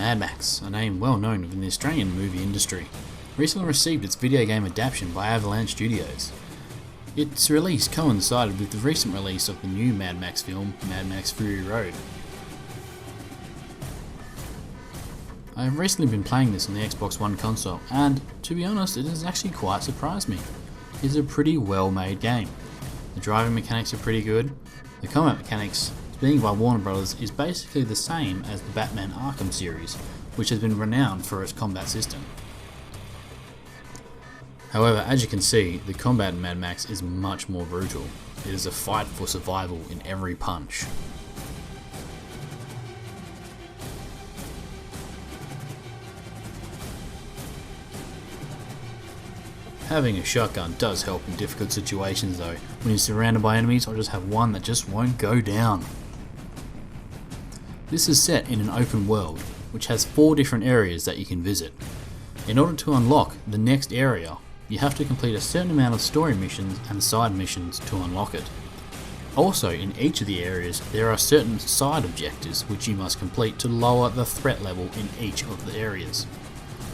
Mad Max, a name well known within the Australian movie industry, recently received its video game adaptation by Avalanche Studios. Its release coincided with the recent release of the new Mad Max film, Mad Max Fury Road. I have recently been playing this on the Xbox One console, and to be honest, it has actually quite surprised me. It's a pretty well made game. The driving mechanics are pretty good. The combat mechanics, being by Warner Bros., is basically the same as the Batman Arkham series, which has been renowned for its combat system. However, as you can see, the combat in Mad Max is much more brutal. It is a fight for survival in every punch. Having a shotgun does help in difficult situations though, when you're surrounded by enemies or just have one that just won't go down. This is set in an open world, which has 4 different areas that you can visit. In order to unlock the next area, you have to complete a certain amount of story missions and side missions to unlock it. Also, in each of the areas, there are certain side objectives which you must complete to lower the threat level in each of the areas.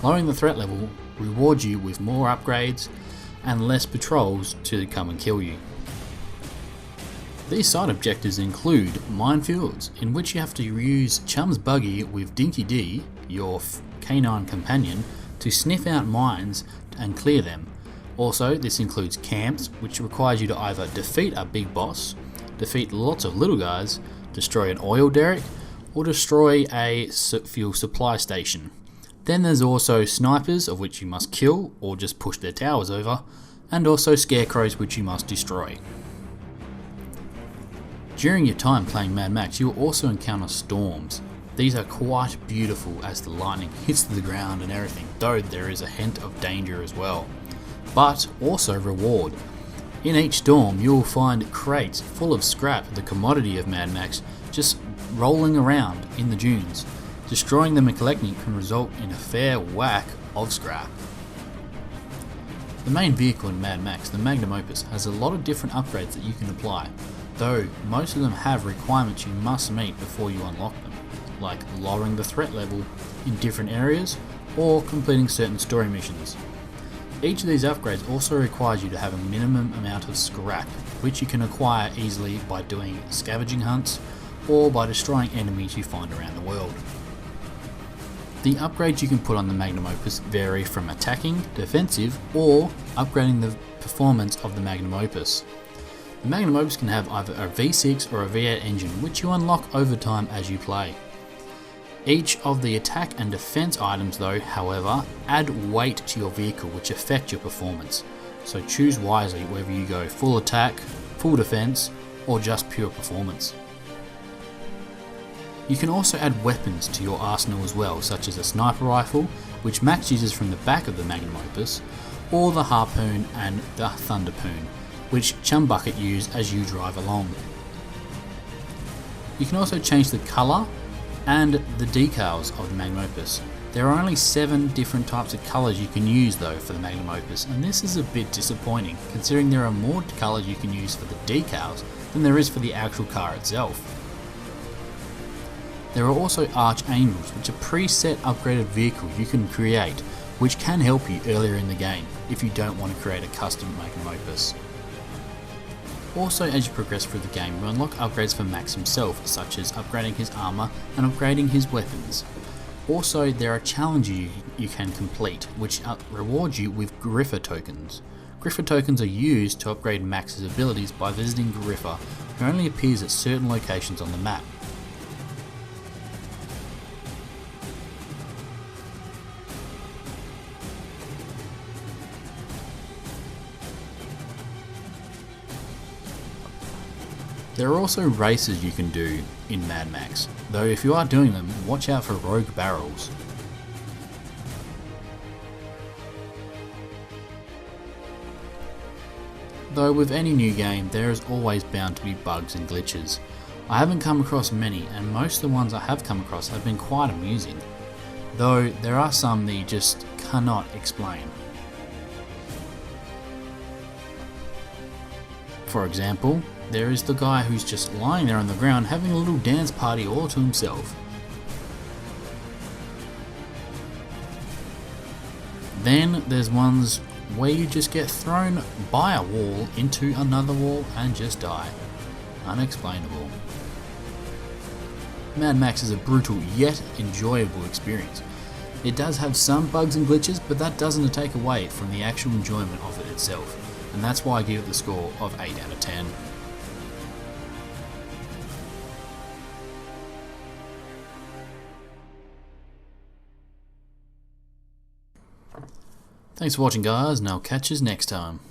Lowering the threat level rewards you with more upgrades and less patrols to come and kill you. These side objectives include minefields, in which you have to use Chum's buggy with Dinky D, your canine companion, to sniff out mines and clear them. Also, this includes camps, which requires you to either defeat a big boss, defeat lots of little guys, destroy an oil derrick, or destroy a fuel supply station. Then there's also snipers, of which you must kill or just push their towers over, and also scarecrows, which you must destroy. During your time playing Mad Max, you will also encounter storms. These are quite beautiful as the lightning hits the ground and everything, though there is a hint of danger as well, but also reward. In each storm you will find crates full of scrap, the commodity of Mad Max, just rolling around in the dunes. Destroying them and collecting it can result in a fair whack of scrap. The main vehicle in Mad Max, the Magnum Opus, has a lot of different upgrades that you can apply, though most of them have requirements you must meet before you unlock them, like lowering the threat level in different areas or completing certain story missions. Each of these upgrades also requires you to have a minimum amount of scrap, which you can acquire easily by doing scavenging hunts or by destroying enemies you find around the world. The upgrades you can put on the Magnum Opus vary from attacking, defensive, or upgrading the performance of the Magnum Opus. The Magnum Opus can have either a V6 or a V8 engine, which you unlock over time as you play. Each of the attack and defense items though, however, add weight to your vehicle which affect your performance, so choose wisely whether you go full attack, full defense, or just pure performance. You can also add weapons to your arsenal as well, such as a sniper rifle, which Max uses from the back of the Magnum Opus, or the harpoon and the thunderpoon, which Chum Bucket use as you drive along. You can also change the colour and the decals of the Magnum Opus. There are only 7 different types of colours you can use though for the Magnum Opus, and this is a bit disappointing considering there are more colours you can use for the decals than there is for the actual car itself. There are also Archangels, which are preset upgraded vehicles you can create, which can help you earlier in the game if you don't want to create a custom Magnum Opus. Also, as you progress through the game, you unlock upgrades for Max himself, such as upgrading his armour and upgrading his weapons. Also, there are challenges you can complete, which reward you with Griffer tokens. Griffer tokens are used to upgrade Max's abilities by visiting Griffer, who only appears at certain locations on the map. There are also races you can do in Mad Max, though if you are doing them, watch out for rogue barrels. Though with any new game, there is always bound to be bugs and glitches. I haven't come across many, and most of the ones I have come across have been quite amusing, though there are some that you just cannot explain. For example, there is the guy who's just lying there on the ground having a little dance party all to himself. Then there's ones where you just get thrown by a wall into another wall and just die. Unexplainable. Mad Max is a brutal yet enjoyable experience. It does have some bugs and glitches, but that doesn't take away from the actual enjoyment of it itself, and that's why I give it the score of 8 out of 10. Thanks for watching, guys, and I'll catch you next time.